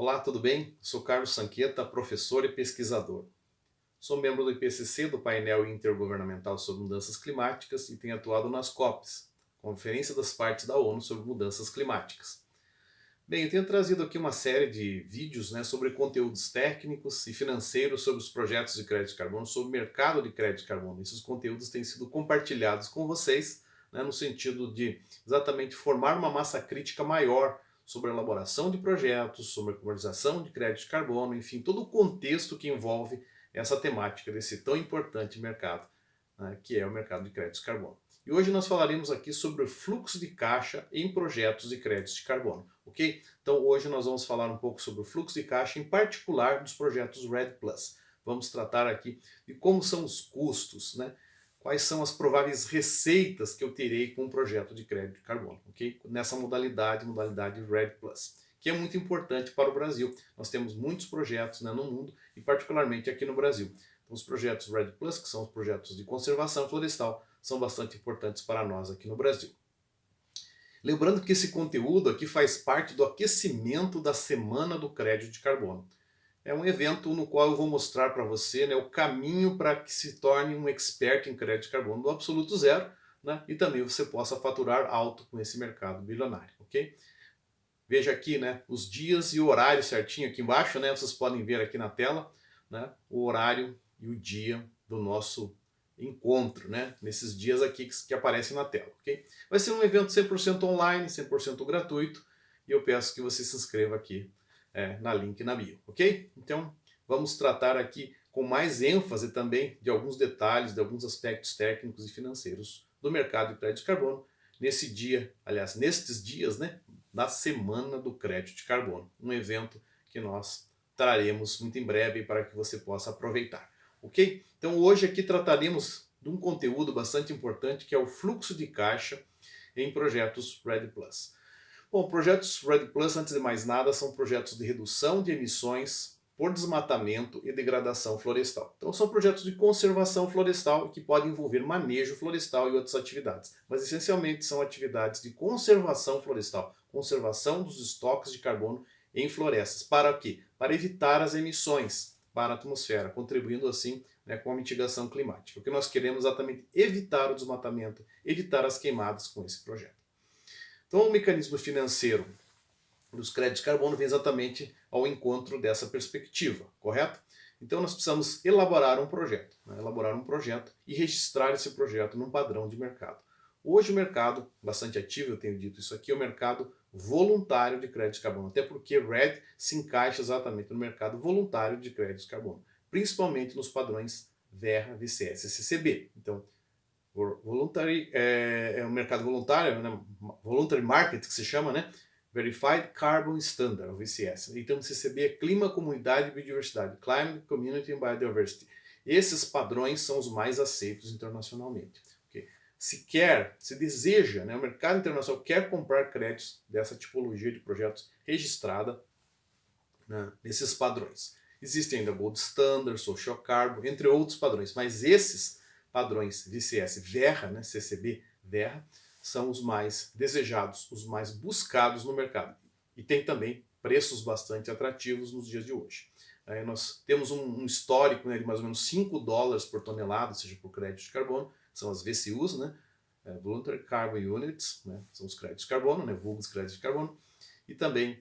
Olá, tudo bem? Sou Carlos Sanqueta, professor e pesquisador. Sou membro do IPCC, do painel intergovernamental sobre mudanças climáticas, e tenho atuado nas COPs, Conferência das Partes da ONU sobre Mudanças Climáticas. Bem, eu tenho trazido aqui uma série de vídeos, sobre conteúdos técnicos e financeiros sobre os projetos de crédito de carbono, sobre o mercado de crédito de carbono. Esses conteúdos têm sido compartilhados com vocês, no sentido de exatamente formar uma massa crítica maior sobre a elaboração de projetos, sobre a comercialização de crédito de carbono, enfim, todo o contexto que envolve essa temática desse tão importante mercado, que é o mercado de crédito de carbono. E hoje nós falaremos aqui sobre o fluxo de caixa em projetos de créditos de carbono, ok? Então hoje nós vamos falar um pouco sobre o fluxo de caixa, em particular dos projetos REDD+. Vamos tratar aqui de como são os custos, quais são as prováveis receitas que eu terei com um projeto de crédito de carbono, ok? Nessa modalidade REDD+, que é muito importante para o Brasil. Nós temos muitos projetos no mundo e particularmente aqui no Brasil. Então, os projetos REDD+, que são os projetos de conservação florestal, são bastante importantes para nós aqui no Brasil. Lembrando que esse conteúdo aqui faz parte do aquecimento da Semana do Crédito de Carbono. É um evento no qual eu vou mostrar para você o caminho para que se torne um expert em crédito de carbono do absoluto zero, e também você possa faturar alto com esse mercado bilionário, ok? Veja aqui os dias e o horário certinho aqui embaixo, vocês podem ver aqui na tela o horário e o dia do nosso encontro, nesses dias aqui que aparecem na tela, ok? Vai ser um evento 100% online, 100% gratuito, e eu peço que você se inscreva aqui na link na bio, ok? Então vamos tratar aqui com mais ênfase também de alguns detalhes, de alguns aspectos técnicos e financeiros do mercado de crédito de carbono nesse dia, aliás, nestes dias, da Semana do Crédito de Carbono, um evento que nós traremos muito em breve para que você possa aproveitar, ok? Então hoje aqui trataremos de um conteúdo bastante importante, que é o fluxo de caixa em projetos REDD+. Bom, projetos REDD+, antes de mais nada, são projetos de redução de emissões por desmatamento e degradação florestal. Então são projetos de conservação florestal que podem envolver manejo florestal e outras atividades, mas essencialmente são atividades de conservação florestal, conservação dos estoques de carbono em florestas. Para quê? Para evitar as emissões para a atmosfera, contribuindo assim com a mitigação climática. O que nós queremos é exatamente evitar o desmatamento, evitar as queimadas com esse projeto. Então o mecanismo financeiro dos créditos de carbono vem exatamente ao encontro dessa perspectiva, correto? Então nós precisamos elaborar um projeto, e registrar esse projeto num padrão de mercado. Hoje o mercado, bastante ativo, eu tenho dito isso aqui, é o mercado voluntário de crédito de carbono, até porque REDD se encaixa exatamente no mercado voluntário de crédito de carbono, principalmente nos padrões VERRA, VCS e CCB. Então, voluntary, é um mercado voluntário, voluntary market que se chama, Verified Carbon Standard, VCS. Então, o CCB é Clima, Comunidade e Biodiversidade, Climate, Community and Biodiversity. Esses padrões são os mais aceitos internacionalmente. Okay? Se deseja, o mercado internacional quer comprar créditos dessa tipologia de projetos registrada nesses padrões. Existem ainda Gold Standard, Social Carbon, entre outros padrões, mas esses padrões VCS VERRA, CCB VERRA, são os mais desejados, os mais buscados no mercado. E tem também preços bastante atrativos nos dias de hoje. Nós temos um histórico de mais ou menos $5 por tonelada, ou seja, por crédito de carbono, são as VCUs, Voluntary Carbon Units, são os créditos de carbono, vulgos créditos de carbono, e também,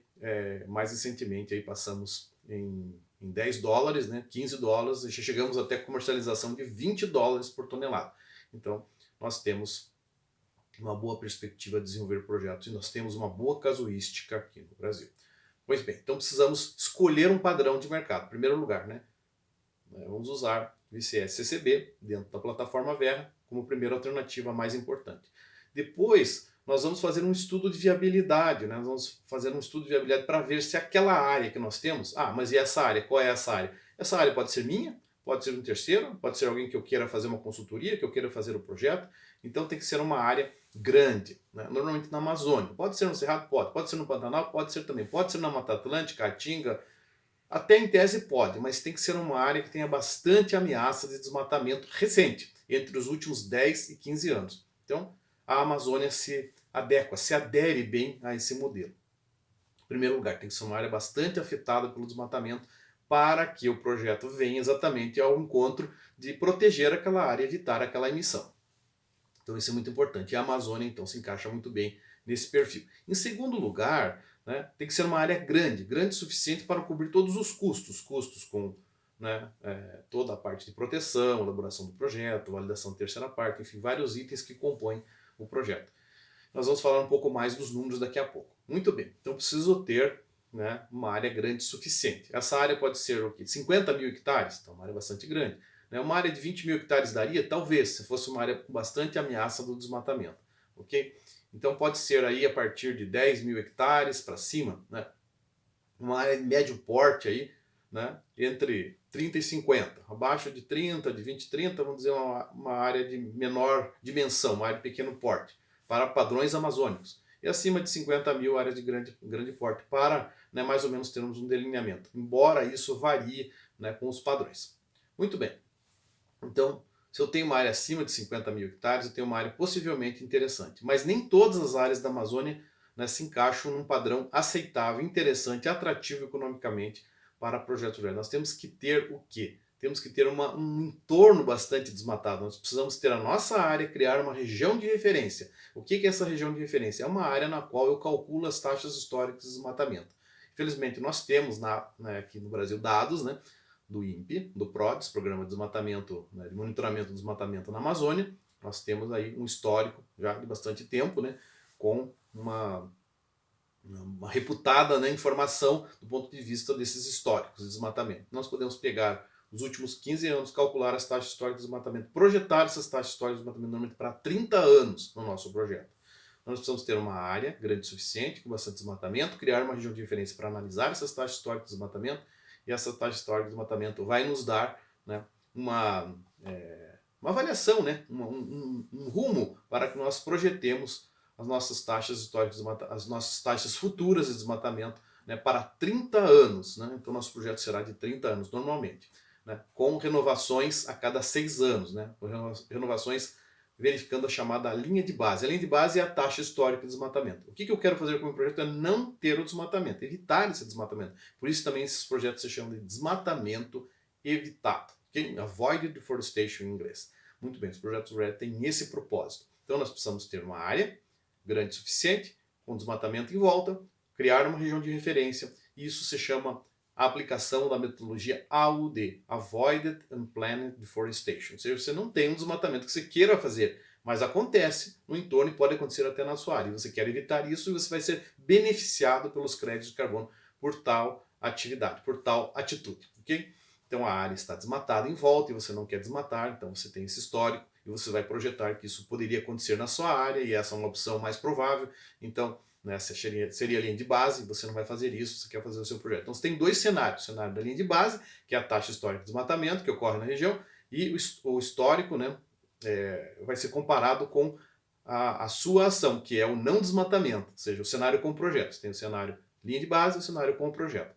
mais recentemente, aí passamos em $10, $15, e chegamos até comercialização de $20 por tonelada. Então, nós temos uma boa perspectiva de desenvolver projetos e nós temos uma boa casuística aqui no Brasil. Pois bem, então precisamos escolher um padrão de mercado. Em primeiro lugar, vamos usar VCS-CCB dentro da plataforma VERRA como primeira alternativa mais importante. Depois, nós vamos fazer um estudo de viabilidade, nós vamos fazer um estudo de viabilidade para ver se aquela área que nós temos, mas e essa área? Qual é essa área? Essa área pode ser minha, pode ser um terceiro, pode ser alguém que eu queira fazer uma consultoria, que eu queira fazer o projeto, então tem que ser uma área grande, normalmente na Amazônia, pode ser no Cerrado, pode ser no Pantanal, pode ser na Mata Atlântica, Caatinga, até em tese pode, mas tem que ser uma área que tenha bastante ameaça de desmatamento recente, entre os últimos 10 e 15 anos. Então, a Amazônia se adere bem a esse modelo. primeiro lugar, tem que ser uma área bastante afetada pelo desmatamento para que o projeto venha exatamente ao encontro de proteger aquela área, evitar aquela emissão. Então isso é muito importante. E a Amazônia, então, se encaixa muito bem nesse perfil. Em segundo lugar, né, tem que ser uma área grande, grande o suficiente para cobrir todos os custos. Custos com, né, toda a parte de proteção, elaboração do projeto, validação de terceira parte, enfim, vários itens que compõem o projeto. Nós vamos falar um pouco mais dos números daqui a pouco. Muito bem, então preciso ter, né, uma área grande o suficiente. Essa área pode ser o quê? 50 mil hectares, então uma área bastante grande. Uma área de 20 mil hectares daria? Talvez, se fosse uma área com bastante ameaça do desmatamento. Ok? Então pode ser aí a partir de 10 mil hectares para cima, né? Uma área de médio porte aí, né? Entre 30 e 50. Abaixo de 30, de 20 e 30, vamos dizer uma área de menor dimensão, uma área de pequeno porte, para padrões amazônicos. E acima de 50 mil áreas de grande porte, para, né, mais ou menos termos um delineamento. Embora isso varie, né, com os padrões. Muito bem. Então, se eu tenho uma área acima de 50 mil hectares, eu tenho uma área possivelmente interessante. Mas nem todas as áreas da Amazônia, né, se encaixam num padrão aceitável, interessante, atrativo economicamente para projetos verdes. Nós temos que ter o quê? Temos que ter um entorno bastante desmatado. Nós precisamos ter a nossa área, criar uma região de referência. O que é essa região de referência? É uma área na qual eu calculo as taxas históricas de desmatamento. Infelizmente, nós temos aqui no Brasil dados, né, do INPE, do PRODES, Programa de Desmatamento, né, de Monitoramento do Desmatamento na Amazônia. Nós temos aí um histórico já de bastante tempo, né, com uma reputada, né, informação do ponto de vista desses históricos de desmatamento. Nós podemos pegar os últimos 15 anos, calcular as taxas históricas de desmatamento, projetar essas taxas históricas de desmatamento normalmente para 30 anos no nosso projeto. Nós precisamos ter uma área grande o suficiente, com bastante desmatamento, criar uma região de referência para analisar essas taxas históricas de desmatamento, e essa taxa histórica de desmatamento vai nos dar, né, uma avaliação, né, um rumo para que nós projetemos as nossas taxas históricas de desmatamento, as nossas taxas futuras de desmatamento, né, para 30 anos. Né? Então, nosso projeto será de 30 anos normalmente, né, com renovações a cada 6 anos, né, renovações verificando a chamada linha de base. A linha de base é a taxa histórica de desmatamento. O que eu quero fazer com o meu projeto é não ter o desmatamento, evitar esse desmatamento. Por isso também esses projetos se chamam de desmatamento evitado. Okay? Avoided deforestation em inglês. Muito bem, os projetos REDD têm esse propósito. Então nós precisamos ter uma área grande o suficiente, com desmatamento em volta, criar uma região de referência, e isso se chama a aplicação da metodologia AUD, Avoided Unplanned Deforestation. Ou seja, você não tem um desmatamento que você queira fazer, mas acontece no entorno e pode acontecer até na sua área. E você quer evitar isso e você vai ser beneficiado pelos créditos de carbono por tal atividade, por tal atitude. Okay? Então a área está desmatada em volta e você não quer desmatar, então você tem esse histórico e você vai projetar que isso poderia acontecer na sua área e essa é uma opção mais provável. Então, né, seria a linha de base, você não vai fazer isso, você quer fazer o seu projeto. Então você tem dois cenários, o cenário da linha de base, que é a taxa histórica de desmatamento que ocorre na região, e o histórico, né, vai ser comparado com a sua ação, que é o não desmatamento, ou seja, o cenário com o projeto. Você tem o cenário linha de base e o cenário com o projeto.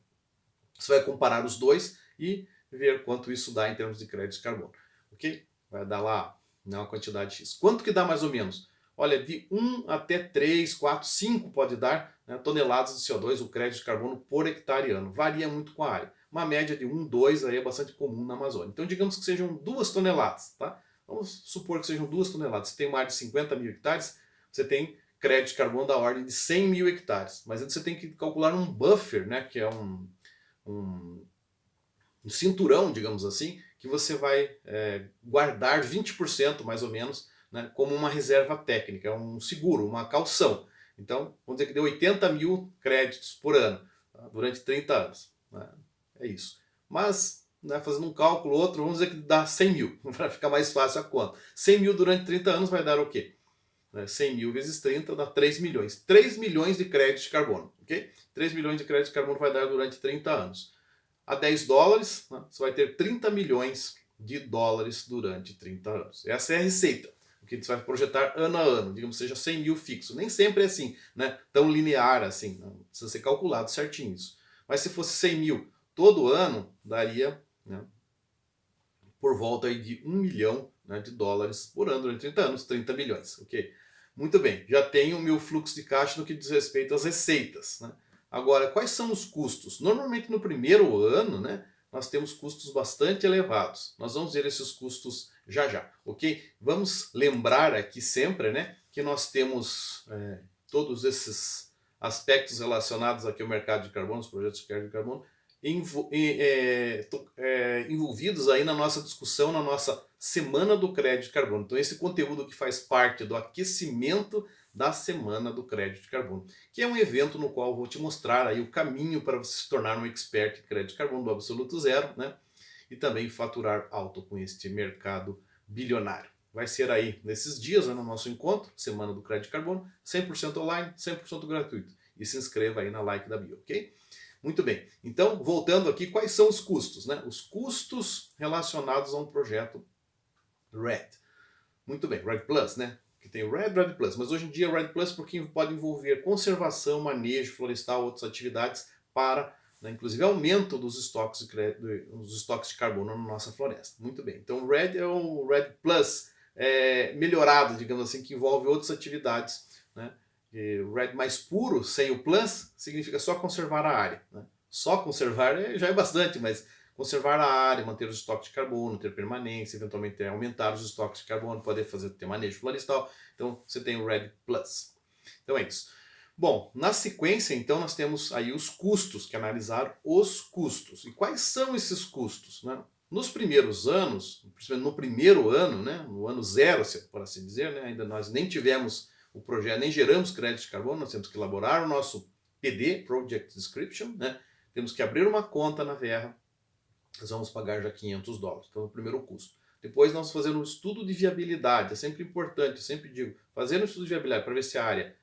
Você vai comparar os dois e ver quanto isso dá em termos de crédito de carbono. Ok? Vai dar lá, né, uma quantidade X. Quanto que dá mais ou menos? Olha, de 1 até 3, 4, 5 pode dar, né, toneladas de CO2, o crédito de carbono por hectare ano. Varia muito com a área. Uma média de 1, 2 aí é bastante comum na Amazônia. Então digamos que sejam 2 toneladas. Tá? Vamos supor que sejam 2 toneladas. Você tem uma área de 50 mil hectares, você tem crédito de carbono da ordem de 100 mil hectares. Mas antes você tem que calcular um buffer, né, que é um cinturão, digamos assim, que você vai guardar 20% mais ou menos, né, como uma reserva técnica, um seguro, uma caução. Então, vamos dizer que deu 80 mil créditos por ano, tá, durante 30 anos. Né, é isso. Mas, né, fazendo um cálculo outro, vamos dizer que dá 100 mil, para ficar mais fácil a conta. 100 mil durante 30 anos vai dar o quê? 100 mil vezes 30 dá 3 milhões. 3 milhões de créditos de carbono. Okay? 3 milhões de créditos de carbono vai dar durante 30 anos. A 10 dólares, né, você vai ter 30 milhões de dólares durante 30 anos. Essa é a receita, o que você vai projetar ano a ano, digamos que seja 100 mil fixo. Nem sempre é assim, né, tão linear assim, não precisa ser calculado certinho isso. Mas se fosse 100 mil todo ano, daria, né, por volta aí de 1 milhão, né, de dólares por ano durante 30 anos, 30 milhões. Okay? Muito bem, já tenho o meu fluxo de caixa no que diz respeito às receitas. Né? Agora, quais são os custos? Normalmente no primeiro ano, né, nós temos custos bastante elevados. Nós vamos ver esses custos já já, ok? Vamos lembrar aqui sempre, né, que nós temos todos esses aspectos relacionados aqui ao mercado de carbono, os projetos de crédito de carbono, envolvidos aí na nossa discussão, na nossa Semana do Crédito de Carbono. Então esse conteúdo que faz parte do aquecimento da Semana do Crédito de Carbono, que é um evento no qual eu vou te mostrar aí o caminho para você se tornar um expert em crédito de carbono do absoluto zero, né? E também faturar alto com este mercado bilionário. Vai ser aí nesses dias, né, no nosso encontro, Semana do Crédito de Carbono, 100% online, 100% gratuito. E se inscreva aí na like da bio, ok? Muito bem. Então, voltando aqui, quais são os custos, né? Os custos relacionados a um projeto RED. Muito bem, RED Plus, né? Que tem o RED Plus. Mas hoje em dia, RED Plus porque pode envolver conservação, manejo florestal, outras atividades para, né, inclusive, aumento dos estoques de carbono na nossa floresta. Muito bem. Então, o RED é o RED Plus melhorado, digamos assim, que envolve outras atividades, né? O RED mais puro, sem o plus, significa só conservar a área, né? Só conservar já é bastante, mas conservar a área, manter os estoques de carbono, ter permanência, eventualmente aumentar os estoques de carbono, poder ter manejo florestal. Então você tem o RED Plus. Então é isso. Bom, na sequência então nós temos aí os custos, que analisar os custos. E quais são esses custos, né? Nos primeiros anos, principalmente no primeiro ano, né, no ano zero, por assim dizer, né, ainda nós nem tivemos o projeto, nem geramos crédito de carbono, nós temos que elaborar o nosso PD, Project Description, né? Temos que abrir uma conta na Verra, nós vamos pagar já $500, então é o primeiro custo. Depois nós vamos fazer um estudo de viabilidade, é sempre importante, eu sempre digo, fazer um estudo de viabilidade para ver se a área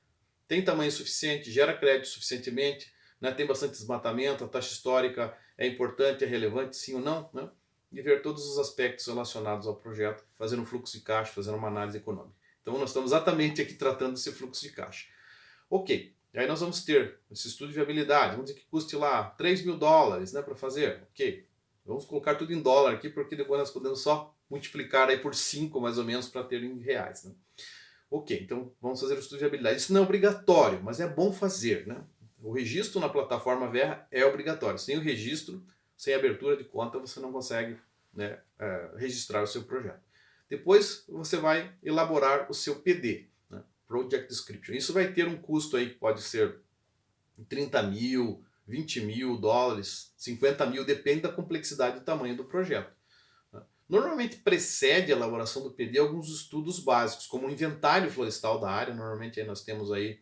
tem tamanho suficiente, gera crédito suficientemente, né? Tem bastante desmatamento, a taxa histórica é importante, é relevante, sim ou não, né? E ver todos os aspectos relacionados ao projeto, fazendo um fluxo de caixa, fazendo uma análise econômica. Então nós estamos exatamente aqui tratando desse fluxo de caixa. Ok, aí nós vamos ter esse estudo de viabilidade, vamos dizer que custe lá $3.000, né, para fazer. Ok, vamos colocar tudo em dólar aqui, porque depois nós podemos só multiplicar aí por 5 mais ou menos para ter em reais, né? Ok, então vamos fazer o estudo de viabilidade. Isso não é obrigatório, mas é bom fazer, né? O registro na plataforma Verra é obrigatório. Sem o registro, sem abertura de conta, você não consegue, né, registrar o seu projeto. Depois você vai elaborar o seu PD, né, Project Description. Isso vai ter um custo aí que pode ser 30 mil, 20 mil dólares, 50 mil, depende da complexidade e do tamanho do projeto. Normalmente precede a elaboração do PD alguns estudos básicos, como o inventário florestal da área. Normalmente aí nós temos aí,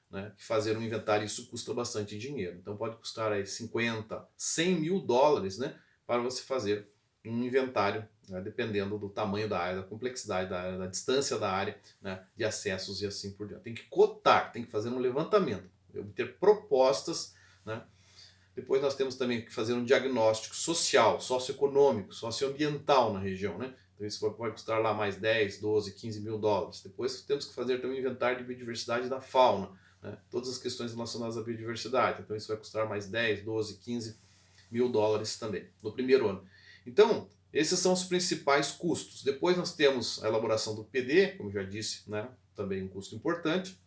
né, que fazer um inventário, isso custa bastante dinheiro. Então pode custar aí 50, 100 mil dólares, né, para você fazer um inventário, né, dependendo do tamanho da área, da complexidade da área, da distância da área, né, de acessos e assim por diante. Tem que cotar, tem que fazer um levantamento, obter propostas, né. Depois nós temos também que fazer um diagnóstico social, socioeconômico, socioambiental na região, né? Então isso vai custar lá mais 10, 12, 15 mil dólares. Depois temos que fazer também um inventário de biodiversidade da fauna, né? Todas as questões relacionadas à biodiversidade. Então isso vai custar mais 10, 12, 15 mil dólares também, no primeiro ano. Então, esses são os principais custos. Depois nós temos a elaboração do PD, como já disse, né? Também um custo importante.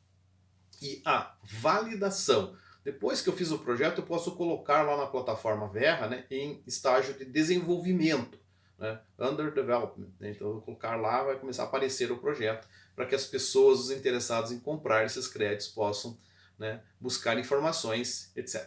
E a validação. Depois que eu fiz o projeto, eu posso colocar lá na plataforma Verra, né, em estágio de desenvolvimento, né, under development. Né, então eu vou colocar lá, vai começar a aparecer o projeto para que as pessoas, os interessados em comprar esses créditos, possam, né, buscar informações, etc.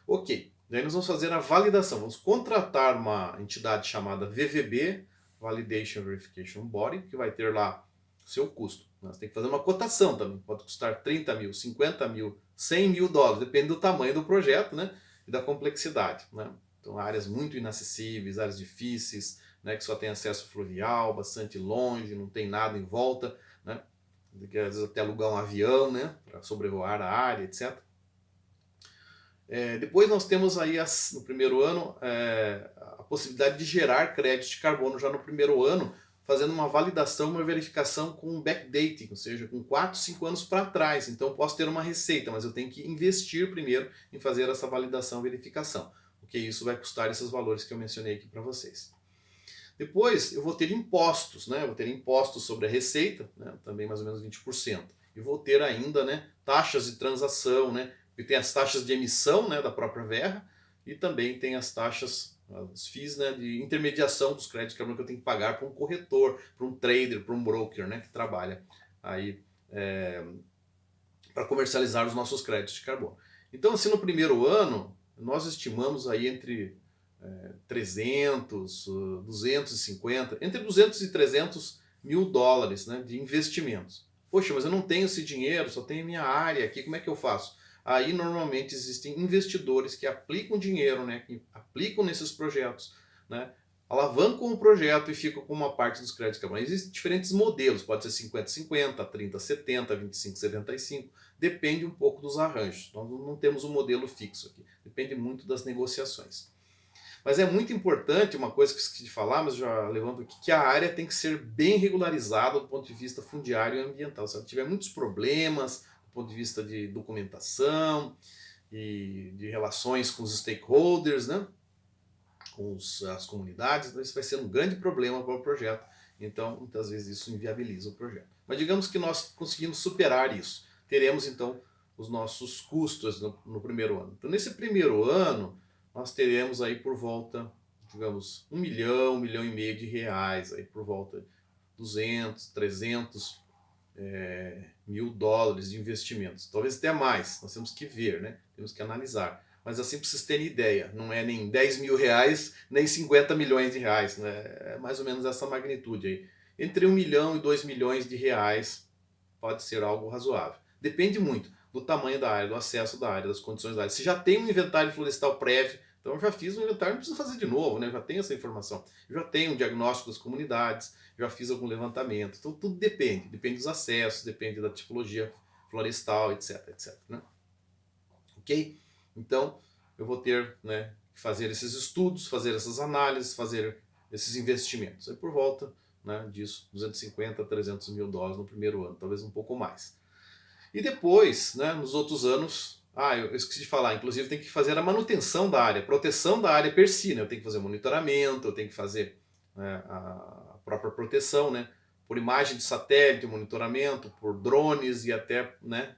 Ok, daí nós vamos fazer a validação. Vamos contratar uma entidade chamada VVB, Validation Verification Body, que vai ter lá o seu custo. Nós temos que fazer uma cotação também. Pode custar 30 mil, 50 mil, 100 mil dólares, depende do tamanho do projeto, né, e da complexidade, né? Então, áreas muito inacessíveis, áreas difíceis, né, que só tem acesso fluvial, bastante longe, não tem nada em volta, né? Às vezes até alugar um avião, né, para sobrevoar a área, etc. Depois nós temos aí, no primeiro ano, a possibilidade de gerar créditos de carbono já no primeiro ano, fazendo uma validação, uma verificação com backdating, ou seja, com 4, 5 anos para trás. Então eu posso ter uma receita, mas eu tenho que investir primeiro em fazer essa validação e verificação. Porque isso vai custar esses valores que eu mencionei aqui para vocês. Depois eu vou ter impostos, né? Eu vou ter impostos sobre a receita, né? Também mais ou menos 20%. E vou ter ainda, né, taxas de transação, né, porque tem as taxas de emissão, né, da própria Verra, e também tem as taxas, os FIIs, né, de intermediação dos créditos de carbono que eu tenho que pagar para um corretor, para um trader, para um broker, né, que trabalha aí para comercializar os nossos créditos de carbono. Então, assim, no primeiro ano, nós estimamos aí entre 300, 250, entre 200 e 300 mil dólares, né, de investimentos. Poxa, mas eu não tenho esse dinheiro, só tenho minha área aqui, como é que eu faço? Aí normalmente existem investidores que aplicam dinheiro, né, que aplicam nesses projetos, né, alavancam o projeto e ficam com uma parte dos créditos de carbono. Existem diferentes modelos, pode ser 50-50, 30-70, 25-75, depende um pouco dos arranjos. Nós não temos um modelo fixo aqui, depende muito das negociações. Mas é muito importante, uma coisa que eu esqueci de falar, mas já levanto aqui, que a área tem que ser bem regularizada do ponto de vista fundiário e ambiental. Se ela tiver muitos problemas do ponto de vista de documentação e de relações com os stakeholders, né, com as comunidades, então isso vai ser um grande problema para o projeto. Então, muitas vezes isso inviabiliza o projeto. Mas digamos que nós conseguimos superar isso. Teremos, então, os nossos custos no primeiro ano. Então, nesse primeiro ano, nós teremos aí por volta, digamos, 1 milhão e meio de reais, aí por volta de 200, 300 mil dólares de investimentos. Talvez até mais, nós temos que ver, né? Temos que analisar. Mas assim, para vocês terem ideia, não é nem 10 mil reais, nem 50 milhões de reais, né? É mais ou menos essa magnitude aí. Entre 1 milhão e 2 milhões de reais pode ser algo razoável. Depende muito do tamanho da área, do acesso da área, das condições da área. Se já tem um inventário florestal prévio, então eu já fiz um inventário, não preciso fazer de novo, né? Eu já tenho essa informação. Eu já tenho um diagnóstico das comunidades, já fiz algum levantamento. Então tudo depende. Depende dos acessos, depende da tipologia florestal, etc, etc, né? Ok? Então eu vou ter, né, que fazer esses estudos, fazer essas análises, fazer esses investimentos. Aí por volta, né, disso, 250 a 300 mil dólares no primeiro ano, talvez um pouco mais. E depois, né, nos outros anos, eu esqueci de falar, inclusive tem que fazer a manutenção da área, proteção da área per si, né? Eu tenho que fazer monitoramento, eu tenho que fazer, né, a própria proteção, né, por imagem de satélite, monitoramento, por drones e até, né,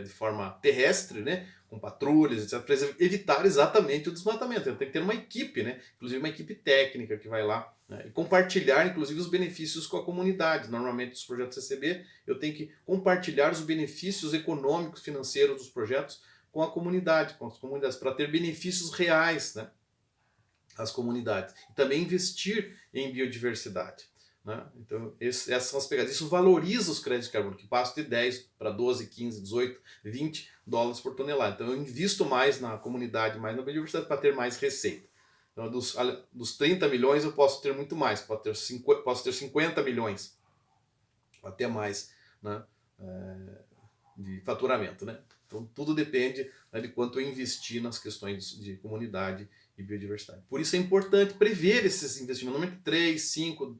de forma terrestre, né, com patrulhas, etc, para evitar exatamente o desmatamento. Eu tenho que ter uma equipe, né, inclusive uma equipe técnica que vai lá, né, e compartilhar, inclusive, os benefícios com a comunidade. Normalmente, os projetos CCB, eu tenho que compartilhar os benefícios econômicos, financeiros dos projetos com a comunidade, com as comunidades, para ter benefícios reais, né, às comunidades. E também investir em biodiversidade. Né? Então, essas são as pegadas. Isso valoriza os créditos de carbono, que passam de 10 para 12, 15, 18, 20 dólares por tonelada. Então, eu invisto mais na comunidade, mais na biodiversidade, para ter mais receita. Então, dos 30 milhões, eu posso ter muito mais. Posso ter 50 milhões, até mais, né, de faturamento. Né? Então, tudo depende, né, de quanto eu investir nas questões de comunidade e biodiversidade. Por isso é importante prever esses investimentos. Normalmente 3, 5,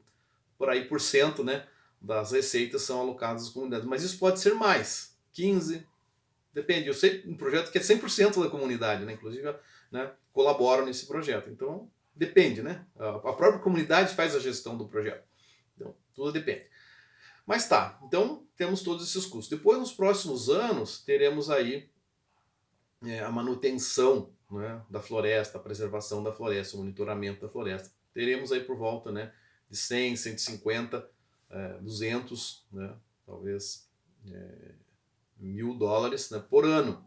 por aí por cento, né, das receitas são alocadas às comunidades. Mas isso pode ser mais, 15, depende. Eu sei um projeto que é 100% da comunidade, né, inclusive, né, colaboram nesse projeto. Então, depende, né? A própria comunidade faz a gestão do projeto. Então, tudo depende. Mas tá, então temos todos esses custos. Depois, nos próximos anos, teremos aí a manutenção, né, da floresta, a preservação da floresta, o monitoramento da floresta. Teremos aí por volta, né, de 100, 150, 200, né, talvez mil dólares, né, por ano.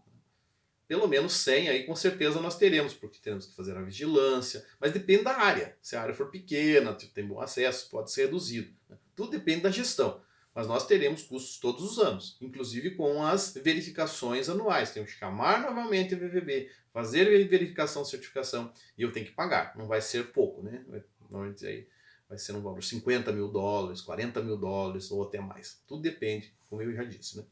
Pelo menos 100 aí com certeza nós teremos, porque teremos que fazer a vigilância, mas depende da área. Se a área for pequena, tem bom acesso, pode ser reduzido. Né? Tudo depende da gestão. Mas nós teremos custos todos os anos, inclusive com as verificações anuais. Temos que chamar novamente a VVB, fazer verificação, certificação, e eu tenho que pagar. Não vai ser pouco, né? Normalmente aí vai ser um valor de 50 mil dólares, 40 mil dólares ou até mais. Tudo depende, como eu já disse. Né?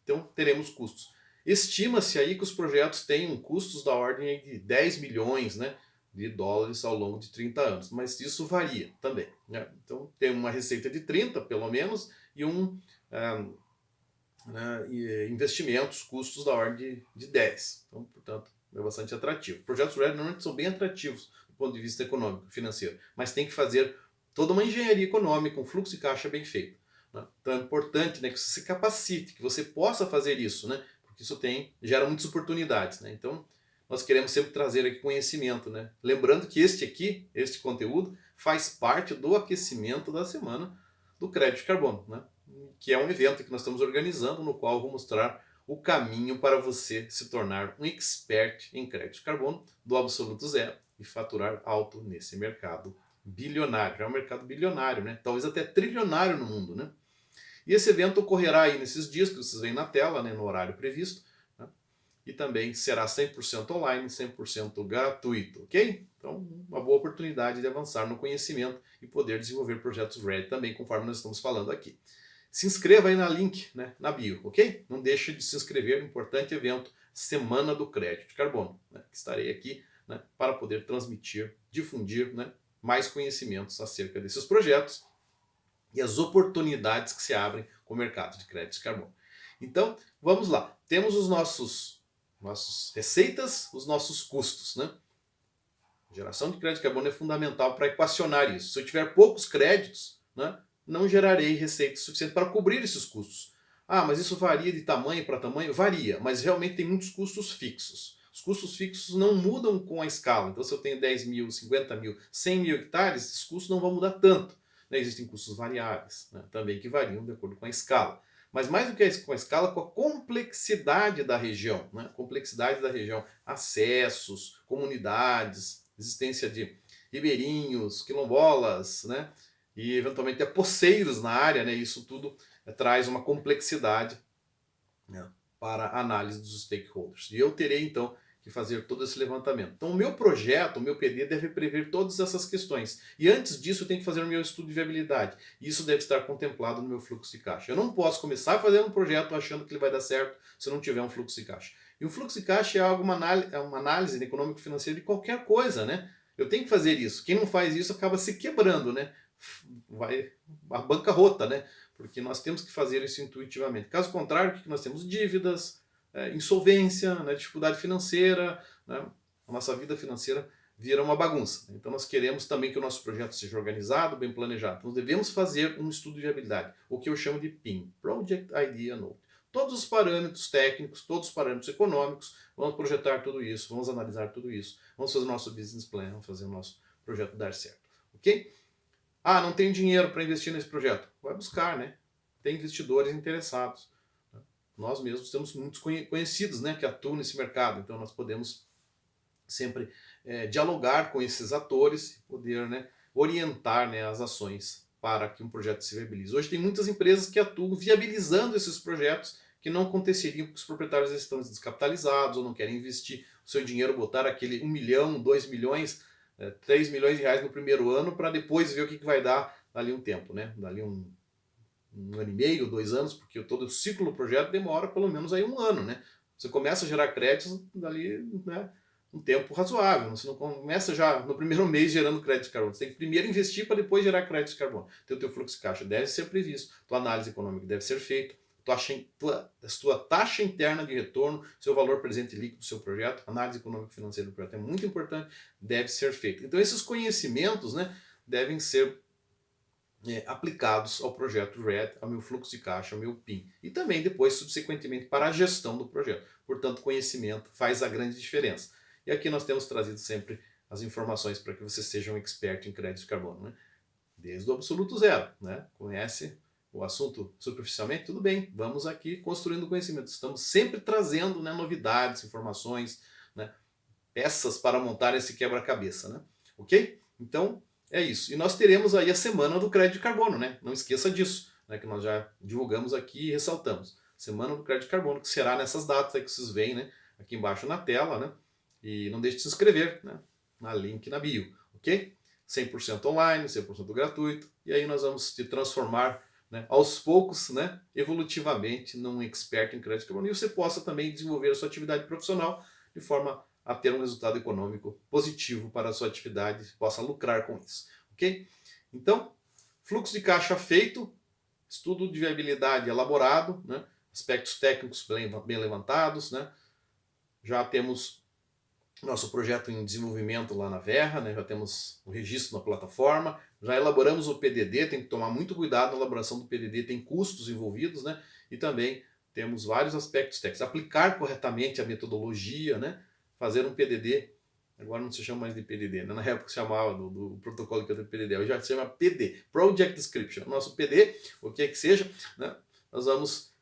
Então teremos custos. Estima-se aí que os projetos tenham custos da ordem de 10 milhões, né, de dólares ao longo de 30 anos, mas isso varia também. Né? Então tem uma receita de 30, pelo menos, e investimentos, custos da ordem de 10. Então, portanto, é bastante atrativo. Projetos RED normalmente são bem atrativos do ponto de vista econômico, financeiro, mas tem que fazer toda uma engenharia econômica, um fluxo de caixa bem feito. Né? Então é importante, né, que você se capacite, que você possa fazer isso, né? porque isso gera muitas oportunidades, né? Então, nós queremos sempre trazer aqui conhecimento, né? Lembrando que este conteúdo, faz parte do aquecimento da semana do crédito de carbono, né? Que é um evento que nós estamos organizando, no qual eu vou mostrar o caminho para você se tornar um expert em crédito de carbono do absoluto zero e faturar alto nesse mercado bilionário. Já é um mercado bilionário, né? Talvez até trilionário no mundo, né? E esse evento ocorrerá aí nesses dias que vocês veem na tela, né, no horário previsto, né? E também será 100% online, 100% gratuito, ok? Então, uma boa oportunidade de avançar no conhecimento e poder desenvolver projetos RED também, conforme nós estamos falando aqui. Se inscreva aí na link, né, na bio, ok? Não deixe de se inscrever no importante evento Semana do Crédito de Carbono, né, que estarei aqui, né, para poder transmitir, difundir, né, mais conhecimentos acerca desses projetos e as oportunidades que se abrem com o mercado de crédito de carbono. Então, vamos lá. Temos os nossos receitas, os nossos custos, né? Geração de crédito de carbono é fundamental para equacionar isso. Se eu tiver poucos créditos, né, não gerarei receita suficiente para cobrir esses custos. Ah, mas isso varia de tamanho para tamanho? Varia, mas realmente tem muitos custos fixos. Os custos fixos não mudam com a escala. Então, se eu tenho 10 mil, 50 mil, 100 mil hectares, esses custos não vão mudar tanto. Existem custos variáveis, né, também que variam de acordo com a escala. Mas mais do que com a escala, com a complexidade da região. Né? Complexidade da região, acessos, comunidades, existência de ribeirinhos, quilombolas, né? E eventualmente até poceiros na área, né? Isso tudo traz uma complexidade, né, para a análise dos stakeholders. E eu terei então que fazer todo esse levantamento. Então o meu projeto, o meu PD deve prever todas essas questões. E antes disso eu tenho que fazer o meu estudo de viabilidade. E isso deve estar contemplado no meu fluxo de caixa. Eu não posso começar fazendo um projeto achando que ele vai dar certo se eu não tiver um fluxo de caixa. E o fluxo de caixa é uma análise econômico-financeira de qualquer coisa, né? Eu tenho que fazer isso. Quem não faz isso acaba se quebrando, né? Vai a bancarrota, né? Porque nós temos que fazer isso intuitivamente. Caso contrário, o que nós temos? Dívidas, insolvência, né, dificuldade financeira, né? A nossa vida financeira vira uma bagunça. Então nós queremos também que o nosso projeto seja organizado, bem planejado. Nós devemos fazer um estudo de viabilidade, o que eu chamo de PIN, Project Idea Note. Todos os parâmetros técnicos, todos os parâmetros econômicos, vamos projetar tudo isso, vamos analisar tudo isso, vamos fazer o nosso business plan, vamos fazer o nosso projeto dar certo, ok? Ah, não tenho dinheiro para investir nesse projeto. Vai buscar, né? Tem investidores interessados. Nós mesmos temos muitos conhecidos, né, que atuam nesse mercado, então nós podemos sempre dialogar com esses atores e poder, né, orientar, né, as ações para que um projeto se viabilize. Hoje tem muitas empresas que atuam viabilizando esses projetos que não aconteceriam porque os proprietários estão descapitalizados ou não querem investir o seu dinheiro, botar aquele 1 milhão, 2 milhões, 3 milhões de reais no primeiro ano para depois ver o que vai dar dali um tempo, né? Dali um ano e meio, 2 anos, porque todo o ciclo do projeto demora pelo menos aí 1 ano, né? Você começa a gerar créditos dali, né, um tempo razoável. Você não começa já no primeiro mês gerando crédito de carbono. Você tem que primeiro investir para depois gerar crédito de carbono. Então o teu fluxo de caixa deve ser previsto, tua análise econômica deve ser feita, tua taxa interna de retorno, seu valor presente líquido do seu projeto, análise econômica e financeira do projeto é muito importante, deve ser feita. Então esses conhecimentos, né, devem ser aplicados ao projeto RED, ao meu fluxo de caixa, ao meu PIN. E também depois, subsequentemente, para a gestão do projeto. Portanto, conhecimento faz a grande diferença. E aqui nós temos trazido sempre as informações para que você seja um expert em crédito de carbono, né? Desde o absoluto zero, né? Conhece o assunto superficialmente? Tudo bem, vamos aqui construindo conhecimento. Estamos sempre trazendo, né, novidades, informações, né, peças para montar esse quebra-cabeça, né? Ok? Então, é isso. E nós teremos aí a semana do crédito de carbono, né? Não esqueça disso, né, que nós já divulgamos aqui e ressaltamos. Semana do crédito de carbono, que será nessas datas aí que vocês veem, né, aqui embaixo na tela, né? E não deixe de se inscrever, né, na link na bio, ok? 100% online, 100% gratuito. E aí nós vamos te transformar, né, aos poucos, né, evolutivamente, num expert em crédito de carbono. E você possa também desenvolver a sua atividade profissional de forma a ter um resultado econômico positivo para a sua atividade, possa lucrar com isso, ok? Então, fluxo de caixa feito, estudo de viabilidade elaborado, né? Aspectos técnicos bem levantados, né? Já temos nosso projeto em desenvolvimento lá na Verra, né? Já temos o registro na plataforma, já elaboramos o PDD, tem que tomar muito cuidado na elaboração do PDD, tem custos envolvidos, né? E também temos vários aspectos técnicos. Aplicar corretamente a metodologia, né? Fazer um PDD. Agora não se chama mais de PDD, né? Na época se chamava do protocolo que eu tenho PDD, hoje já se chama PD, Project Description. Nosso PD, o que é que seja, né? Nós vamos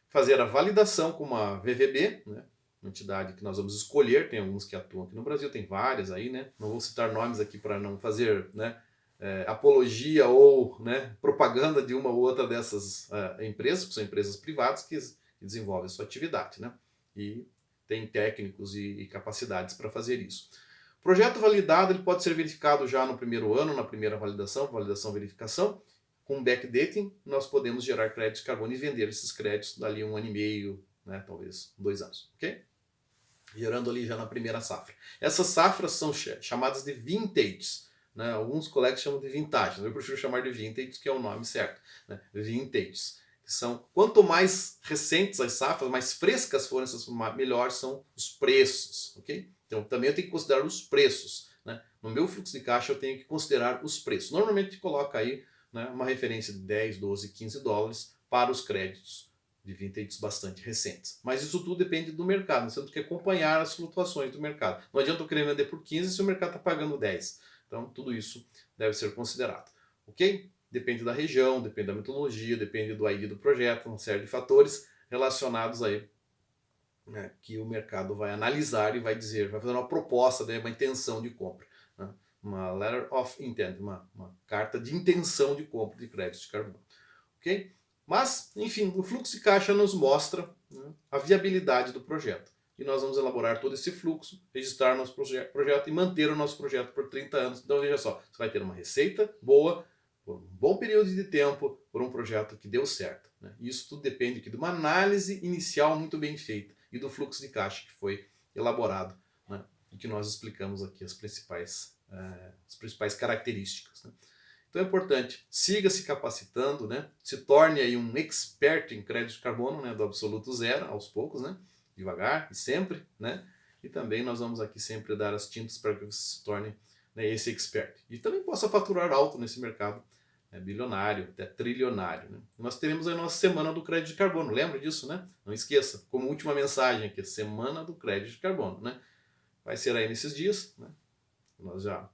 fazer a validação com uma VVB, né? Uma entidade que nós vamos escolher, tem alguns que atuam aqui no Brasil, tem várias aí, né? Não vou citar nomes aqui para não fazer, né, apologia ou, né, propaganda de uma ou outra dessas empresas, que são empresas privadas que desenvolvem a sua atividade, né? E tem técnicos e capacidades para fazer isso. O projeto validado ele pode ser verificado já no primeiro ano, na primeira validação, verificação. Com backdating, nós podemos gerar créditos de carbono e vender esses créditos dali 1 ano e meio, né, talvez 2 anos, ok? Gerando ali já na primeira safra. Essas safras são chamadas de vintages, né? Alguns colegas chamam de vintage, eu prefiro chamar de vintage, que é o nome certo, né? Vintages. São, quanto mais recentes as safras, mais frescas forem essas, melhores são os preços, ok? Então também eu tenho que considerar os preços, né? No meu fluxo de caixa eu tenho que considerar os preços. Normalmente a gente coloca aí, né, uma referência de 10, 12, 15 dólares para os créditos de vintages bastante recentes. Mas isso tudo depende do mercado, nós temos que acompanhar as flutuações do mercado. Não adianta eu querer vender por 15 se o mercado está pagando 10. Então tudo isso deve ser considerado, ok? Depende da região, depende da metodologia, depende do ID do projeto, uma série de fatores relacionados aí, né, que o mercado vai analisar e vai dizer, vai fazer uma proposta, né, uma intenção de compra, né, uma letter of intent, uma carta de intenção de compra de créditos de carbono, ok? Mas, enfim, o fluxo de caixa nos mostra, né, a viabilidade do projeto. E nós vamos elaborar todo esse fluxo, registrar nosso projeto e manter o nosso projeto por 30 anos. Então veja só, você vai ter uma receita boa, por um bom período de tempo, por um projeto que deu certo, né? E isso tudo depende aqui de uma análise inicial muito bem feita e do fluxo de caixa que foi elaborado, né? E que nós explicamos aqui as principais características, né? Então é importante, siga se capacitando, né? Se torne aí um expert em crédito de carbono, né? Do absoluto zero, aos poucos, né? Devagar e sempre, né? E também nós vamos aqui sempre dar as tintas para que você se torne, né, esse expert. E também possa faturar alto nesse mercado, né, bilionário, até trilionário, né? Nós teremos a nossa Semana do Crédito de Carbono, lembra disso, né? Não esqueça, como última mensagem aqui, Semana do Crédito de Carbono, né? Vai ser aí nesses dias, né? Nós já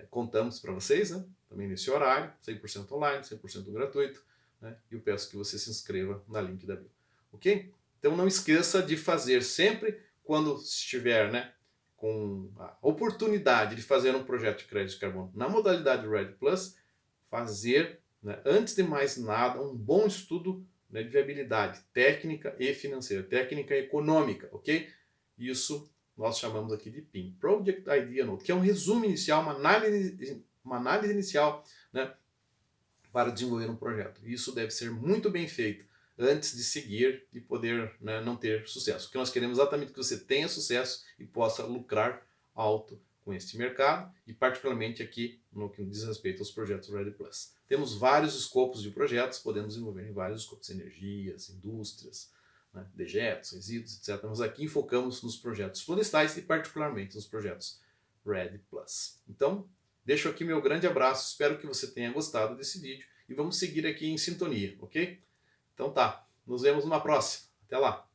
contamos para vocês, né? Também nesse horário, 100% online, 100% gratuito, né? E eu peço que você se inscreva na link da bio, ok? Então não esqueça de fazer sempre quando estiver, né, com a oportunidade de fazer um projeto de crédito de carbono na modalidade Red Plus, fazer, né, antes de mais nada, um bom estudo, né, de viabilidade técnica e financeira, técnica e econômica, ok? Isso nós chamamos aqui de PIN, Project Idea Note, que é um resumo inicial, uma análise inicial, né, para desenvolver um projeto. Isso deve ser muito bem feito antes de seguir e poder, né, não ter sucesso. Porque nós queremos exatamente que você tenha sucesso e possa lucrar alto com este mercado e particularmente aqui no que diz respeito aos projetos Ready Plus. Temos vários escopos de projetos, podemos desenvolver em vários escopos, energias, indústrias, né, dejetos, resíduos, etc. Mas aqui focamos nos projetos florestais e particularmente nos projetos Ready Plus. Então, deixo aqui meu grande abraço, espero que você tenha gostado desse vídeo e vamos seguir aqui em sintonia, ok? Então tá, nos vemos numa próxima. Até lá!